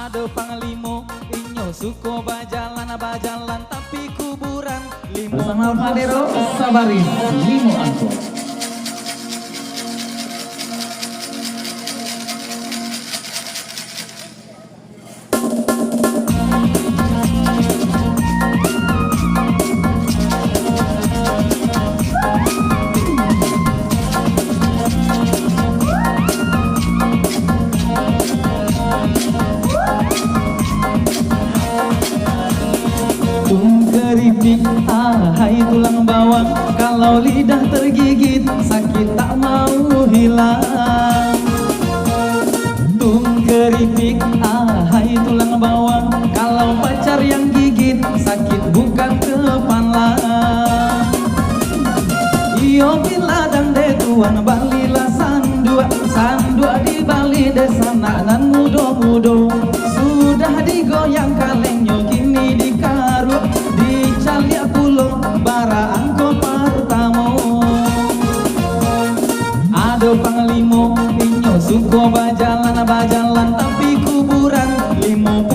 Ado panglimo inyo suko bajalan tapi kuburan limo. Bersama Madero Sabarin Limo Angkor. Keripik, hai tulang bawang, kalau lidah tergigit sakit tak mau hilang. Tung keripik, hai tulang bawang, kalau pacar yang gigit sakit bukan kepala. Iyo bila dan de tuan balilah sandua di Bali desa nan mudo sudah digoyang kalengnya kini dikaru di Calia Pulau bara angko partamo. Ado panglimo inyo suko bajalan tapi kuburan 59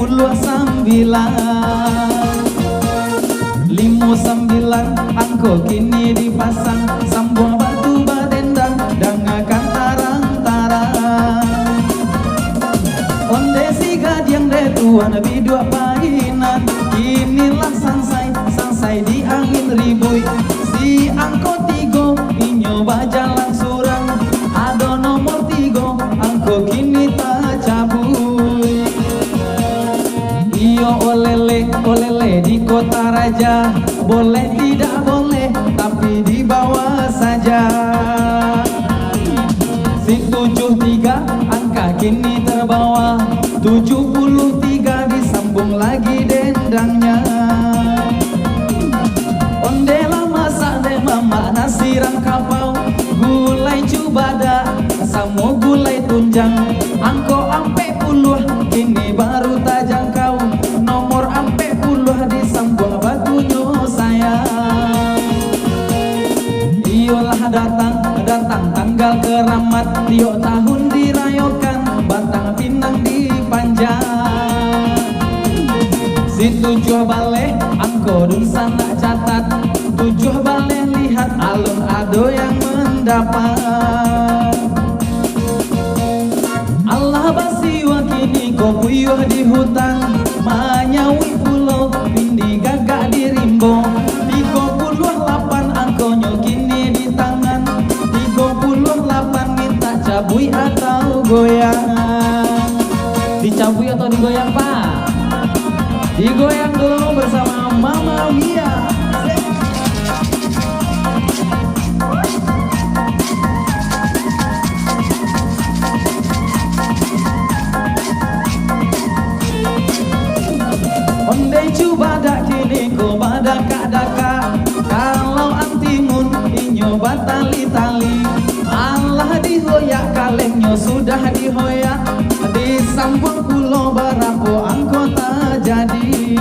angko kini dipasang sambung batu badendang dangakan tarang-tarang. Onde si gadiang de tuan bidua painan inilah sansai di angin ribui si angko tigo inyo bajalan surang ado nomor tigo angko kini tak cabui. Iyo olele di kota raja boleh tidak boleh tapi di bawah saja. Si 73 angka kini terbawa 73 disambung lagi dendangnya. Ondela masak de mama nasiran kapau gulai cubada samo gulai tunjang angko ampe puluh kini baru tajangkau nomor ampe puluh disambung batunya sayang. Iyalah datang tanggal keramat tiap tahun dirayakan batang pinang dipanjang. Si 7 baleh angko dun sana catat 7 baleh lihat alun ado yang mendapat. Allah basiwa kini kopuyuh di hutan manyawi pulau pindi gagak di rimbo 38 angkonyo kini di tangan 38 minta cabui atau goyang. Dicabui atau digoyang pak? Digoyang dulu bersama Mama Mia. Ondei cubada kini ko badaka kalau antimun inyo batali-tali Allah dihoyak kalengnya sudah dihoyak disambung pulau barapo angkota jadi.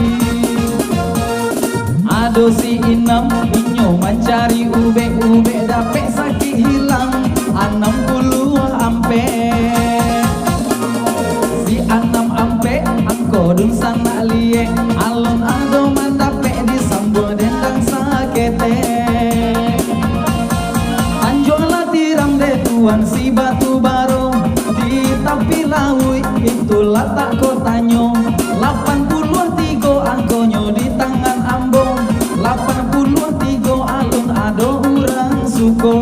Ado si Inam inyo mencari ube dapet sakit hilang 60 ampe. Si 6 ampe angko dun sana liye alun ado mandape disambung dendang sakete. Anjola tiram de tuan si batu baro di tapi laui itulah tak kotanyo 83 angkonyo di tangan ambong 83 alun ado urang suko.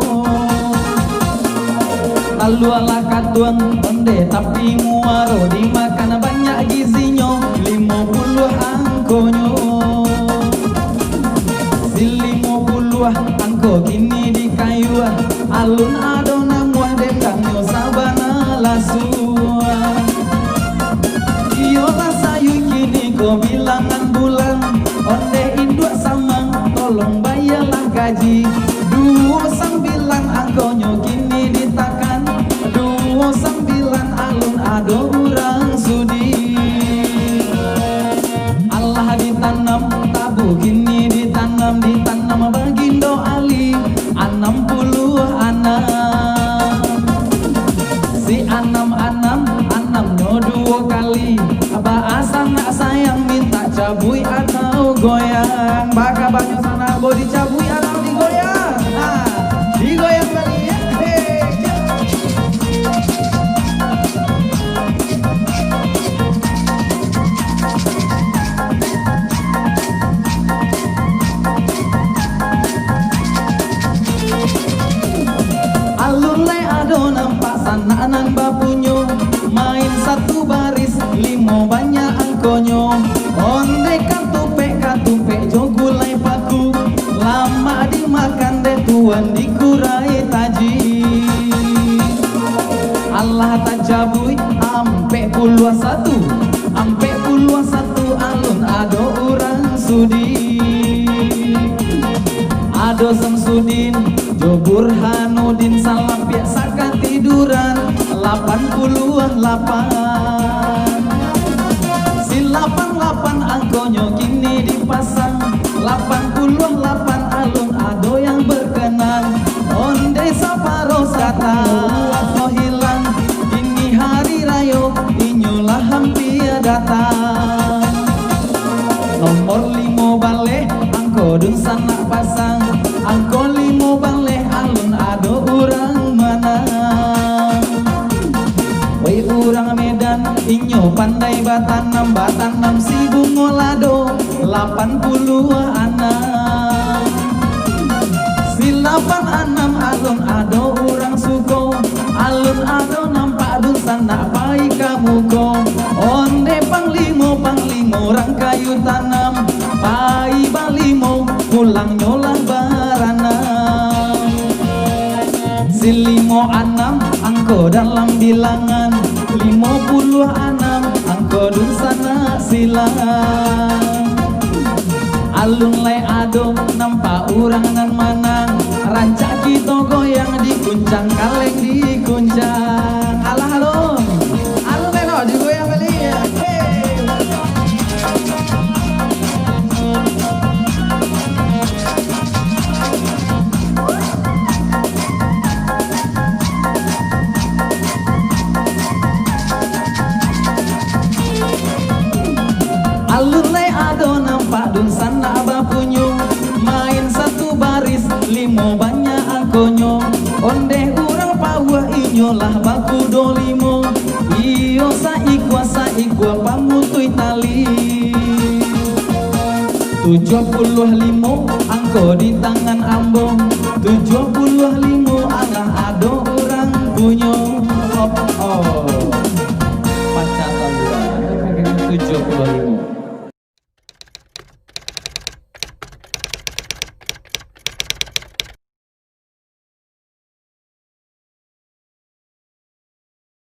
Lalu ala katuang onde tapi muaro dimakan banyak gizinya 50 angkonyo. Si 50 angko kini di kayu alun ado namuah dendangnya sabana lasua. Iyo sayu kini ko bilangan bulan onde induk samang tolong bayarlah gaji 29 angkonyo kini ditakan 29 alun ado urang sudi. Allah ditanam tabu kini ditanam bagindo ali 60 anak. Si anam nyo 2 kali goyang, baka banyak sana bo dicabui atau digoyang. Nah, digoyang balik ya. Alun le ado nampak sanaan bapunyo, main satu baris limo banyak angkonyo. Onde katupe jogulai paku, lama dimakan de tuan dikurai taji. Allah tak jabui ampe puluh satu alun ado orang sudi. Ado Samsudin, Jo Burhanuddin, salam biasa ketiduran 88. Si 88 angkonyo kini dipasang, 88 alun ado yang berkenan. Onde saparo kata atau hilang, ini hari rayo inyolah hampir datang. Nomor 5 balik angko dun sana pasang, angko 5 balik alun ado urang mana. Woi urang Medan inyo pandai batanam si bungolado 80 anak. Si 86 alun ado urang suko, alun ado nampak dun sana pai kamu ko. Onde panglimo orang kayu tanam, pai balimo pulang nyolah barana. Si 56 angko dalam bilangan, 56 angko dun sana silang. Alun le ado nampak urang nan manang, rancak kita goyang dikuncang kaleng dikuncang. Alah alun meno digoyang balik ya. Alun le ado nampak dun sana bapunyo, main satu baris limo banyak angkonyo. Onde urang pawa inyolah baku dolimo, iyo saikwa pamutui tali. 75 angko di tangan ambong, 75 alah ado urang punyo. Pacatan 75